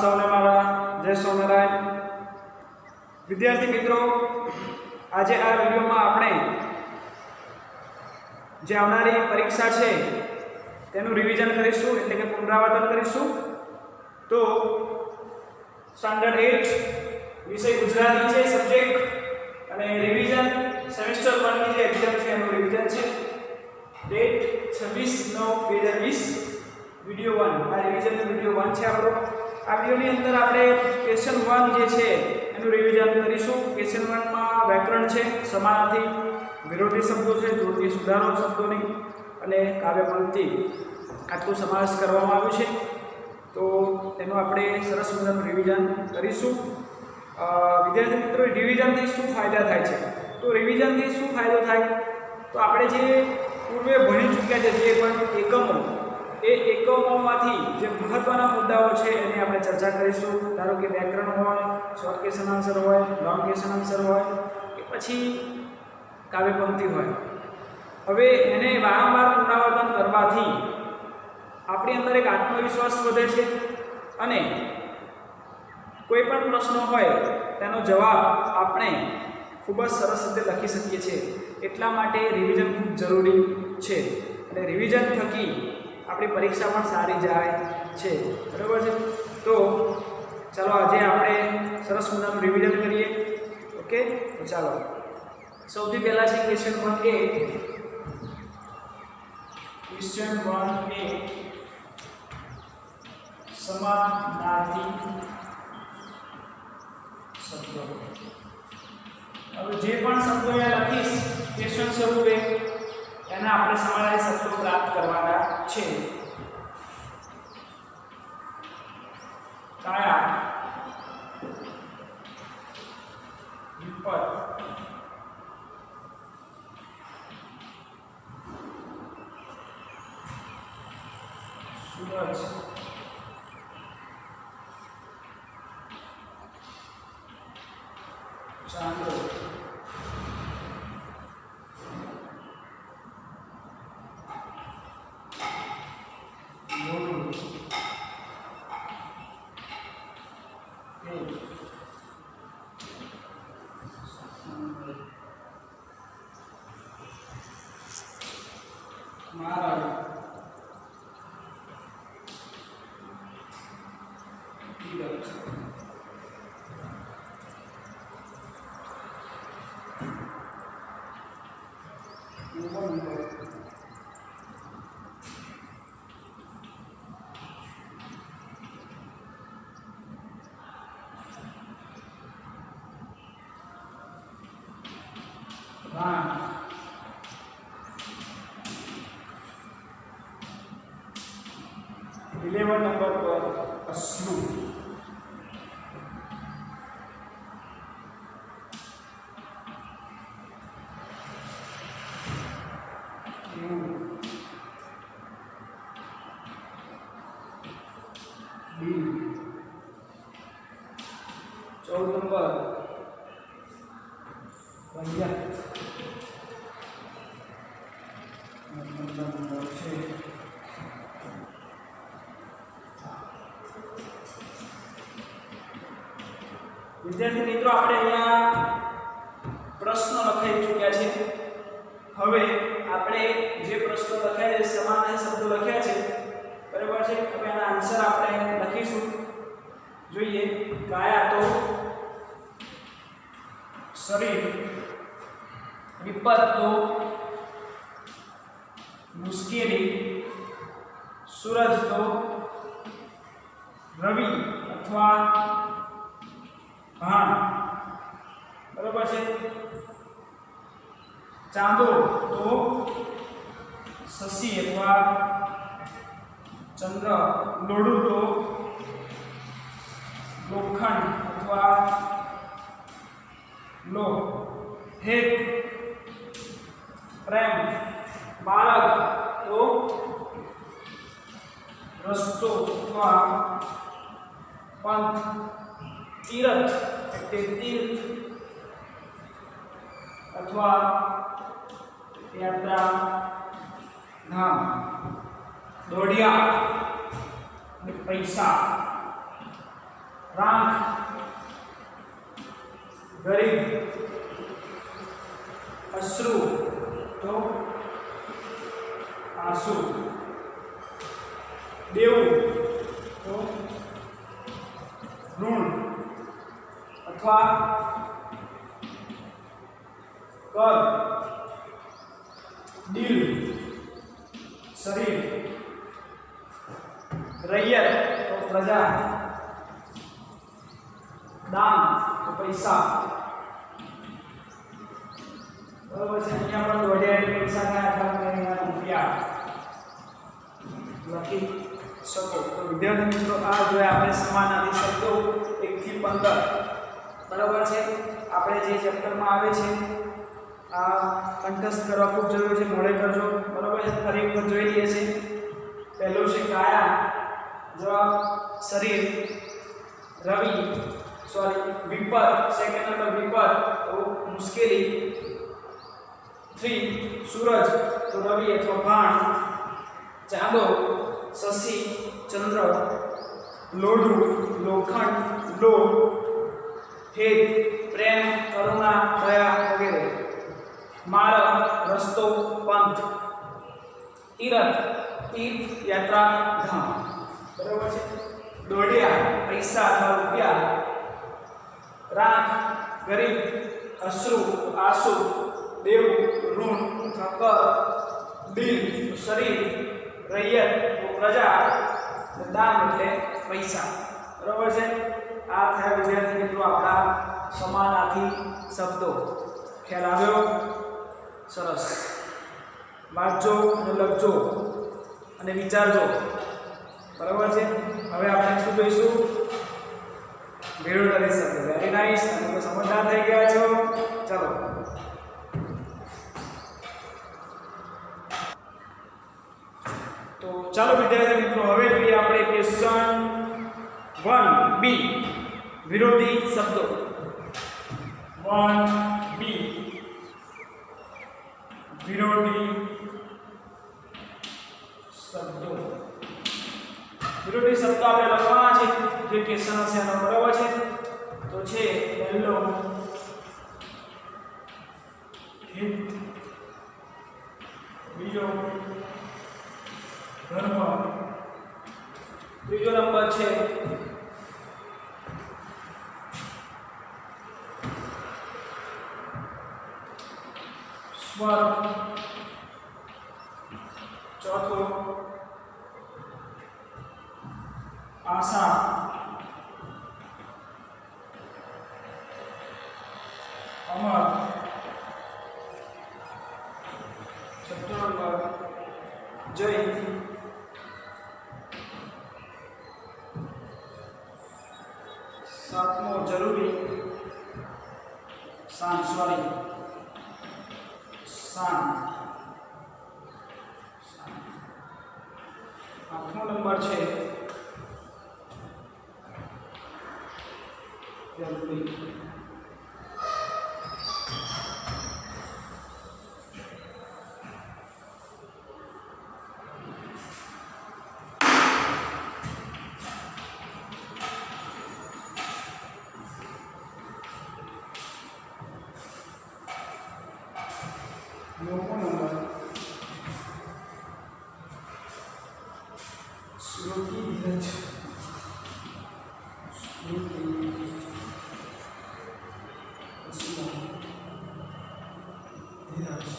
સૌને મારા જય સ્વામિનારાયણ। વિદ્યાર્થી મિત્રો, આજે આ વિડીયોમાં આપણે જે આવનારી પરીક્ષા છે તેનું રિવિઝન કરીશું, એટલે કે પુનરાવર્તન કરીશું। તો સ્ટાન્ડર્ડ 8 વિષય ગુજરાતી છે સબ્જેક્ટ, અને રિવિઝન સેમેસ્ટર 1 ની જે એક્ઝામ છે એનું રિવિઝન છે। ડેટ 26/9/2020 વિડિયો 1, આ રિવિઝન વિડિયો 1 છે આપણો। આ વિડિયોની અંદર આપણે ક્વેશ્ચન 1 જે છે એનું રિવિઝન કરીશું। ક્વેશ્ચન 1 માં વ્યાકરણ છે, સમાનાર્થી, વિરોધી શબ્દો છે, જોડણી સુધારો શબ્દોની અને કાવ્ય પંક્તિ આટલું સમાવેશ કરવામાં આવ્યું છે। તો તેનું આપણે સરસ મજાનું રિવિઝન કરીશું। વિદ્યાર્થી મિત્રો, રિવિઝનથી શું ફાયદા થાય છે? તો રિવિઝનથી શું ફાયદો થાય? તો આપણે જે પૂર્વે ભણી ચૂક્યા છે જે પણ એકમો, એ એકમોમાંથી જે મહત્વના મુદ્દાઓ છે એની આપણે ચર્ચા કરીશું। ધારો કે વ્યાકરણ હોય, શોર્ટ ક્વેશ્ચન આન્સર હોય, લોંગ ક્વેશ્ચન આન્સર હોય, કે પછી કાવ્ય પંક્તિ હોય। હવે એને વારંવાર પુનરાવર્તન કરવાથી આપણી અંદર એક આત્મવિશ્વાસ વધે છે અને કોઈ પણ પ્રશ્ન હોય તેનો જવાબ આપણે ખૂબ જ સરસ રીતે લખી શકીએ છીએ। એટલા માટે રિવિઝન ખૂબ જરૂરી છે, અને રિવિઝન થકી આપણી પરીક્ષા પણ સારી જાય છે, બરાબર છે? તો ચાલો આજે આપણે સરસ મજાનું રિવિઝન કરીએ। ઓકે, તો ચાલો સૌથી પહેલા છે ક્વેશ્ચન 1A। ક્વેશ્ચન 1A સમાનાર્થી શબ્દો। હવે જે પણ શબ્દો અહીંયા લખીશ ક્વેશ્ચન સ્વરૂપે, એના આપણે સમાનાર્થી શબ્દો પ્રાપ્ત કરવાના છે। કાયા, વિપત, સૂરજ, ચાંદો, મોઢું, મારા, તીરથ, રામ, 11 નંબર પર અશ્રુ, બી, 14 નંબર વૈયા, નંબર છે વિદ્યાર્થી મિત્રો, આપણે અહીંયા પ્રશ્ન લખાઈ ચૂક્યા છે। હવે આપણે જે પ્રશ્નો લખ્યા છે, સમાનાર્થી શબ્દો લખ્યા છે, બરાબર છે? હવે આના આન્સર આપણે લખીશું। જોઈએ, કાયા તો શરીર, વિપત તો મુશ્કેલી, સૂરજ તો રવિ અથવા ભાન, બરાબર છે? ચાંદો તો શશી અથવા ચંદ્ર, લોઢું તો લોખંડ અથવા લોહ, હેત પ્રેમ, બાળક તો રસ્તો અથવા પંથ, તીરથ એટલે તીર્થ અથવા યાત્રા ધામ, દોઢિયા અને પૈસા, રાંખ, ગરીબ, અશ્રુ તો આંસુ, દેવું તો ઋણ અથવા કર, દિલ, શરીર, રૈયત તો પ્રજા, દાન તો પૈસા. બરાબર છે. અહીંયા પણ દોઢિયા પૈસા ના અથવા રૂપિયા લખી શકો. તો વિદ્યાર્થી મિત્રો આ જોઈએ આપણે સમાનાર્થી શબ્દો 1 થી 15. બરાબર છે. આપણે જે ચેપ્ટરમાં આવે છે આ કંઠસ્થ કરવા ખૂબ જરૂરી છે. મોડે કરજો. બરાબર છે. ફરી એક વખત જોઈ લઈએ છીએ. પહેલું છે કાયા, જવાબ શરીર. રવિ વિપર, સેકન્ડ નંબર વિપર તો મુશ્કેલી. 3 સૂરજ તો રવિ અથવા ભાણ. ચાંદો, શશી, ચંદ્ર. લોઢું, લોખંડ, લોહ. હેત, પ્રેમ, કરુણા, દયા વગેરે. માર્ગ, રસ્તો, પંથ. તીર્થ, તીર્થ, યાત્રા, ધામ. બરાબર છે. દોઢિયા, પૈસા અથવા રૂપિયા. રાંખ, ગરીબ, અશ્રુ, આંસુ, દેવું, ઋણ અથવા કર. દિલ, શરીર. રૈયત પ્રજા. દાન એટલે પૈસા. બરાબર છે. આ થયા વિદ્યાર્થી મિત્રો આપણા સમાનાર્થી શબ્દો. ખ્યાલ આવ્યો? સરસ. વાંચજો અને લખજો અને વિચારજો. બરાબર છે. હવે આપણે શું જોઈશું? ભેળું કરી શકે. Very nice. તમે સમજદાર થઈ ગયા છો. ચાલો તો ચાલો વિદ્યાર્થી મિત્રો હવે જોઈએ આપણે ક્વેશ્ચન 1B વિરોધી શબ્દો. 1B વિરોધી શબ્દો. વિરોધી શબ્દો આપણે લખવાના છે. જે ક્વેશ્ચન છે એનો બરાબર છે. તો છે પહેલો હિત, બીજો ધર્મ, ત્રીજો નંબર છે સ્વર, ચોથો આશા, અમર, છઠ્ઠો નંબર જય, સાતમો જરૂરી, શાંત, આઠમો નંબર છે જરૂરી. નવમો નંબર શ્રુતિ, ધીરજ, શ્રુતિ, ધીરજ,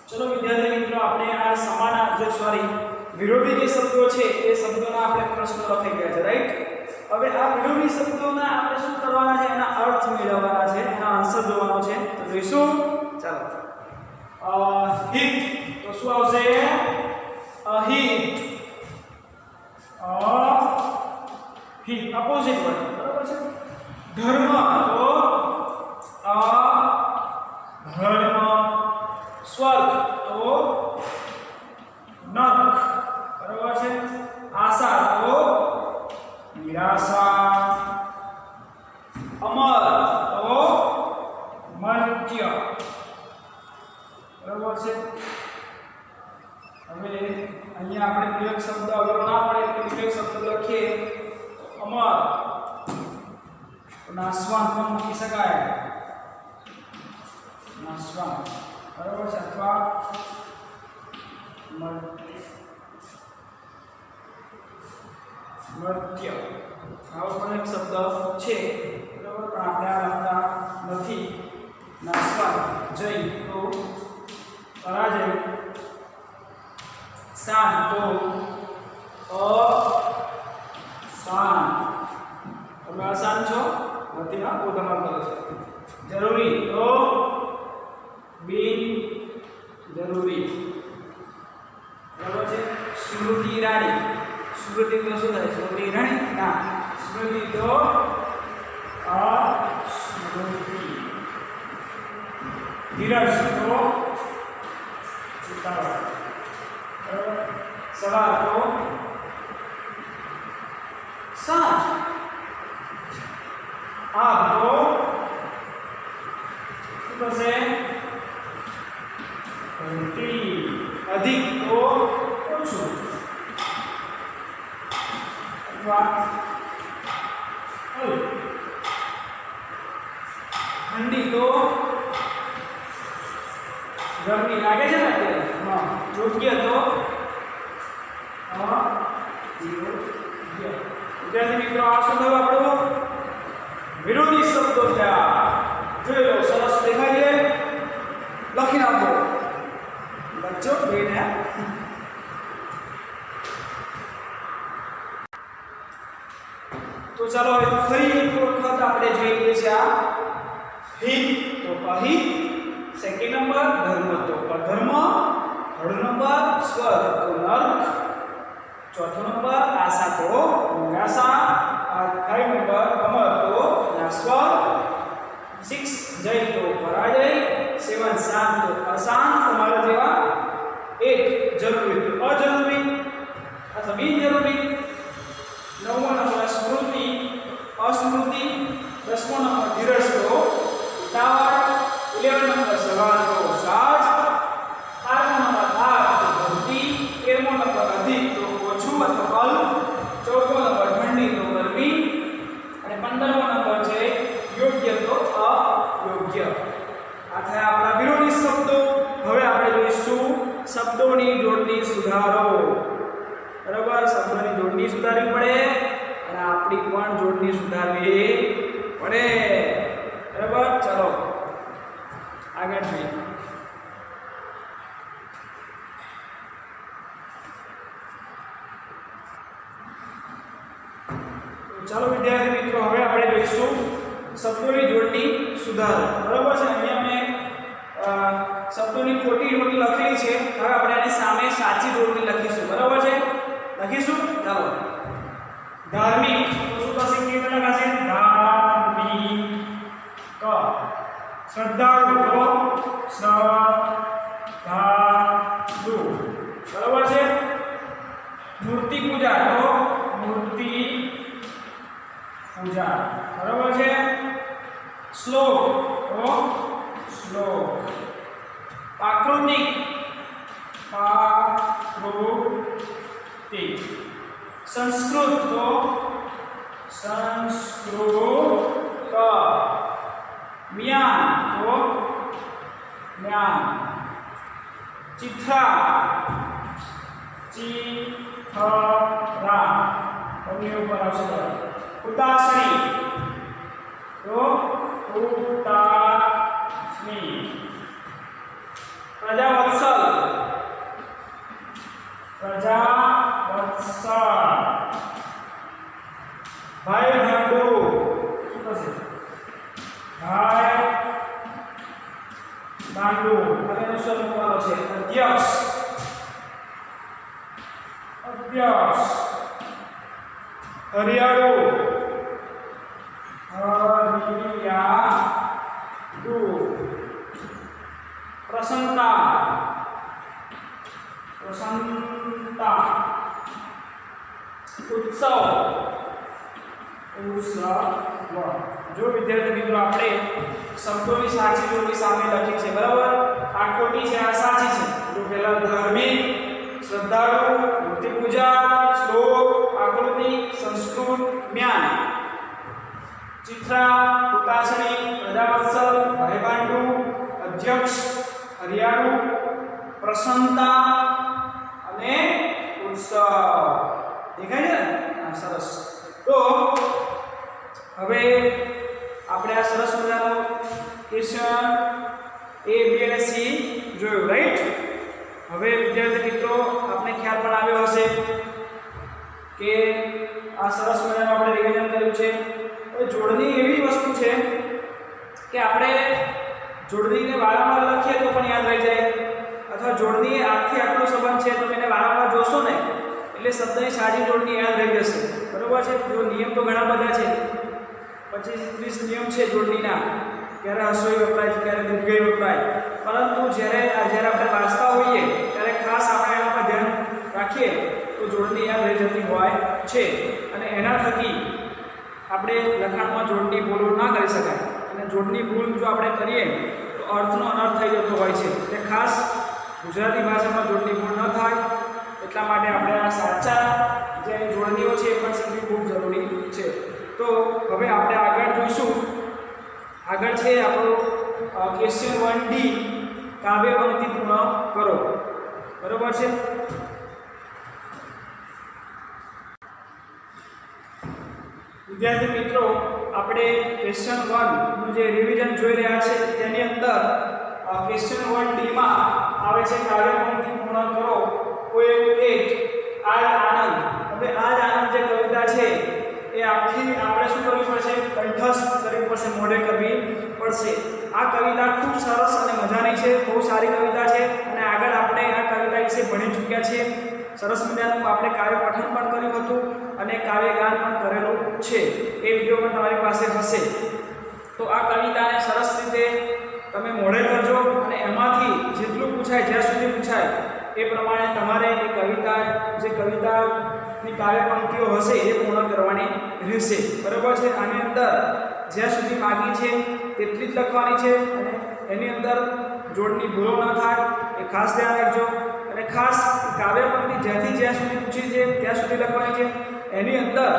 ચલો વિદ્યાર્થી મિત્રો આપણે આ સમાનાર્થી વિરોધી જે શબ્દો છે એ શબ્દોના આપણે પ્રશ્નો લખી ગયા છે, રાઈટ? હવે આ વિરોધી શબ્દોના આપણે શું કરવાના છે? એના અર્થ મેળવવાના છે, એના આન્સર જોવાનો છે. તો જોઈશું. ચાલો અહિત તો શું આવશે અહિત અહિત ઓપોઝિટ વર્ડ બરાબર છે ધર્મ તો અધર્મ સ્વર્ગ તો નરક બરાબર છે આશા તો નિરાશા અમર તો મર્ત્ય બરાબર છે હવે અહીંયા આપણે વિવેક શબ્દ અગર ના પડે તો વિવેક શબ્દ લખીએ અમર નાશવાન પણ મૂકી શકાય નાશવાન બરાબર છે અથવા મર્ત્ય આવો પણ એક શબ્દ છે બરાબર પણ આપણે આ લખતા નથી નાશવાન જય તો પરાજય શાન તો અશાન તમે અશાન છો નથી હા પોતામાં કરો છો જરૂરી તો બિન જરૂરી બરાબર છે સ્મૃતિ રાણી સ્મૃતિ તો શું થાય સ્મૃતિ રાણી ના સ્મૃતિ તો અસ્મૃતિ ધીરજ તો ઉતાવળ બરાબર સવાર તો સાંજ આગ તો શું થશે અધિક તો ઓછું ઠંડી તો ગરમી લાગે છે ને અત્યારે હા યોગ્ય તો વિદ્યાર્થી મિત્રો આ શું થયું આપણું વિરોધી શબ્દો થયા જોઈ લો સરસ દેખાય છે લખી નાખો લખજો બેને તો ચાલો હવે ફરી એક વખત આપણે જોઈએ છે આ હિત તો અહિત સેકન્ડ નંબર ધર્મ તો અધર્મ થર્ડ નંબર સ્વર્ગ તો નર્ક ચોથો નંબર આશા તો નિરાશા ફાઈવ નંબર અમર તો નાશવંત 6 જય તો પરાજય 7 શાંત તો અશાંત તમારા જેવા 8 જરૂરી તો અજરૂરી અથવા બિનજરૂરી 9મો નંબર સ્મૃતિ અસ્મૃતિ 10મો નંબર ધીરજ તો ઉતાવળ 11 નંબર સવાર તો સાજ 12મો નંબર આગ તો ભક્તિ 13મો નંબર અધિક તો ઓછું અથવા અલ્પ 14મો નંબર ઠંડી તો ગરમી અને 15મો નંબર છે યોગ્ય તો અયોગ્ય આ થયા આપણા વિરોધી શબ્દો હવે આપણે જોઈશું શબ્દોની જોડણી સુધારો બરાબર શબ્દોની જોડણી સુધારવી પડે અને આપણી પણ જોડણી સુધારવી પડે બરાબર ચલો આગળ જોઈએ ચાલો વિદ્યાર્થી મિત્રો હવે આપણે જોઈશું શબ્દોની જોડણી સુધારો બરાબર છે અહીંયા મેં શબ્દોની ખોટી જોડણી લખેલી છે હવે આપણે આની સામે સાચી જોડણી લખીશું બરાબર છે લખીશું ચાલો ધાર્મિક તો શું થશે કેવી રીતે લખાશે ધાર્મિક શ્રદ્ધાળુ તો શ્રદ્ધાળુ બરાબર છે મૂર્તિ પૂજા તો મૂર્તિ પૂજા બરાબર છે શ્લોક તો શ્લોક પ્રાકૃતિક પ્રાકૃતિક સંસ્કૃત તો સંસ્કૃત म्यान तो म्यान चित्रा चित्रा अपने ऊपर आवश्यक उदासनी तो उदासनी प्रजावत्सल प्रजावत्सल भाई भांडू भाई भांडू अरे सर અધ્યક્ષ અધ્યક્ષ હરિયાળુ હરિયાળુ પ્રસન્નતા પ્રસન્નતા ઉત્સવ ઉત્સવ જો વિદ્યાર્થી મિત્રો આપણે શબ્દોની સાચી જોડી સામે લખી છે બરાબર આ ખોટી છે આ સાચી છે જો પહેલા ધાર્મિક શ્રદ્ધાળુ મૂર્તિ પૂજા શ્લોક આકૃતિ સંસ્કૃત જ્ઞાન ચિત્રા ઉતાસણી પ્રજાવત્સલ ભાઈબાંડુ અધ્યક્ષ હરિયાળુ પ્રસન્નતા અને ઉત્સવ દેખાય છે આ સરસ તો હવે આપણે આ સરસ મજાનો ક્વેશ્ચન A B અને C જોયું રાઈટ હવે વિદ્યાર્થી મિત્રો આપને ખ્યાલ પણ આવ્યો હશે કે આ સરસ મજાનું આપણે રિવિઝન કર્યું છે હવે જોડણી એવી વસ્તુ છે કે આપણે જોડણીને વારંવાર લખીએ તો પણ યાદ રહી જાય અથવા જોડણી આખી આટલો સંબંધ છે તમે એને વારંવાર જોશો ને એટલે શબ્દની સાચી જોડણી યાદ રહી જશે બરોબર છે જો નિયમ તો ઘણા બધા છે 25-30 નિયમ છે જોડણીના ક્યારે હસોઈ વપરાય છે ક્યારે દીર્ઘઈ વપરાય પરંતુ જ્યારે આપણે વાંચતા હોઈએ ત્યારે ખાસ આપણે એના પર ધ્યાન રાખીએ તો જોડણી યાદ રહી જતી હોય છે અને એના થકી આપણે લખાણમાં જોડણી ભૂલો ના કરી શકાય અને જોડણી ભૂલ જો આપણે કરીએ તો અર્થનો અનર્થ થઈ જતો હોય છે એટલે ખાસ ગુજરાતી ભાષામાં જોડણી ભૂલ ન થાય એટલા માટે આપણે આ સાચા જે જોડણીઓ છે એ પણ શીખવી ખૂબ જરૂરી છે તો હવે આપણે આગળ જોઈશું આગળ છે આપણો ક્વેશ્ચન 1D કાવ્ય પંક્તિ પૂર્ણ કરો બરોબર છે વિદ્યાર્થી મિત્રો આપણે ક્વેશ્ચન 1 નું જે રિવિઝન જોઈ રહ્યા છે તેની અંદર ક્વેશ્ચન 1D માં આવે છે કાવ્ય પંક્તિ પૂર્ણ કરો કોઈ એક આનંદ હવે આજ આનંદ જે કવિતા છે એ આખી આપણે શું કરવી પડશે કંઠસ્થ કરવી પડશે મોઢે કરવી પડશે આ કવિતા ખૂબ સરસ અને મજાની છે બહુ સારી કવિતા છે અને આગળ આપણે આ કવિતા વિશે ભણી ચૂક્યા છીએ સરસ મજાનું આપણે કાવ્ય પઠન પણ કર્યું હતું અને કાવ્ય ગાન પણ કરેલું છે એ વિડિયો પણ તમારી પાસે હશે તો આ કવિતાને સરસ રીતે તમે મોઢે કરજો અને એમાંથી જેટલું પૂછાય જ્યાં સુધી પૂછાય એ પ્રમાણે તમારે એ કવિતા જે કવિતાની કાવ્ય પંક્તિઓ હશે એ પૂર્ણ કરવાની રહેશે બરાબર છે આની અંદર જ્યાં સુધી માગી છે તેટલી જ લખવાની છે અને એની અંદર જોડની ભૂલો ન થાય એ ખાસ ધ્યાન રાખજો અને ખાસ કાવ્ય પંક્તિ જ્યાંથી જ્યાં સુધી પૂછી છે ત્યાં સુધી લખવાની છે એની અંદર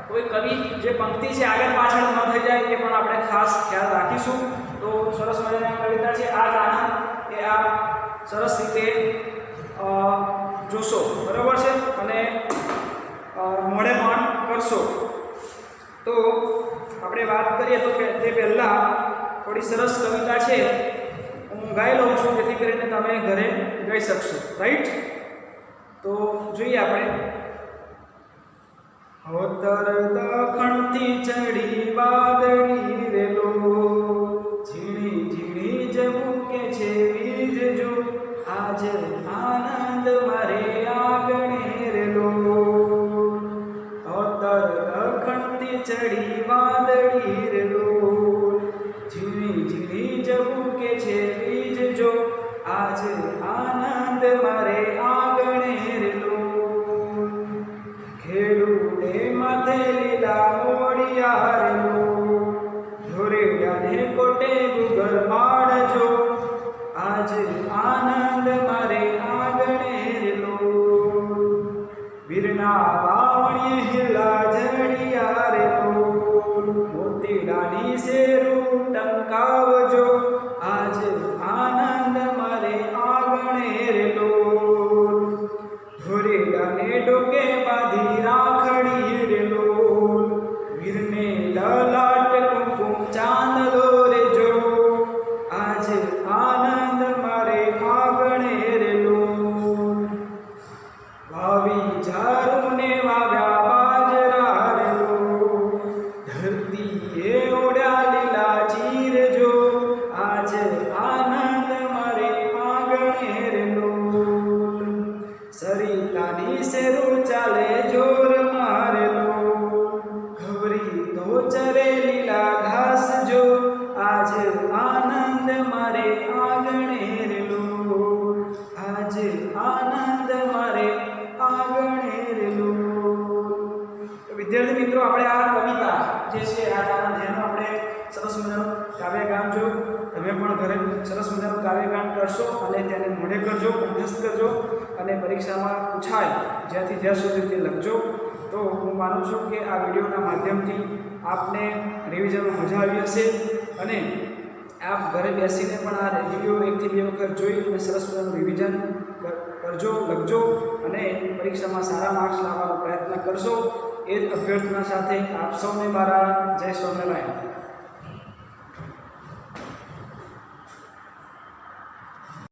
કોઈ કવિ જે પંક્તિ છે આગળ પાછળ ન થઈ જાય એ પણ આપણે ખાસ ખ્યાલ રાખીશું તો સરસ મજાની કવિતા છે આ આનંદ એ આ સરસ રીતે જોશો બરાબર છે અને મોઢે પણ કરશો તો આપણે વાત કરીએ તો તે પહેલાં થોડી સરસ કવિતા છે હું ગાઈ લઉં છું જેથી કરીને તમે ઘરે ગાઈ શકશો રાઈટ તો જોઈએ આપણે હોતર દખણથી ચડી વાદળી રેલો ઝીણી ઝીણી જવું કે છે વીજ જો આજ આનંદ મારે આગણે રેલો હોતર દખણથી ચડી વાદળી રેલો ઝીણી ઝીણી જવું કે છે વીજ જો આજ આનંદ મારે આગણે રેલો ખેડૂને માથે લીલા મોડિયા રેલો ધોરેડાને કોટે ગુગર માળજો આજ આનંદ મારે આગણે રેલો વીરના વાવણીએ હિલા જડિયા રેલો મોતીડાની શેરું ટંકાવજો આજ આનંદ મારે આગણે રેલો ધોરેડાને ડોકે બાંધી રાખડી રેલો વીરને લલાટ કુમકુમ ચાંદલો રેજો આજ આનંદ મારે આગણે રેલો વાવી ઝારુને વાવ્યા બાજરા રેલો ધરતીએ ઓઢ્યા લીલા આંગણે રે લોલ સરિતાની શેરું ચાલે જોર મારે લોલ ઘવરી તો ચરે લીલા ઘાસ જો આજ આનંદ મારે આંગણે રે લોલ આજ આનંદ મારે આંગણે રે લોલ વિદ્યાર્થી મિત્રો આપણે આ કવિતા જે છે આ ગાના ધ્યાનમાં આપણે સરસ મજાનું કાવ્યગાન જો તમે પણ ઘરે સરસ મજાનું કાવ્યગાન કરશો અને તેને મોઢે કરજો કંઠસ્થ કરજો અને પરીક્ષામાં પૂછાય જ્યાંથી જ્યાં સુધી તે લખજો તો હું માનું છું કે આ વિડીયોના માધ્યમથી આપને રિવિઝનમાં મજા આવી હશે અને આપ ઘરે બેસીને પણ આ વિડીયો 1 થી 2 વખત જોઈ અને સરસ મજાનું રિવિઝન કરજો લખજો અને પરીક્ષામાં સારા માર્ક્સ લાવવાનો પ્રયત્ન કરશો એ જ અભ્યર્થના સાથે આપ સૌને મારા જય સ્વામિનારાયણ.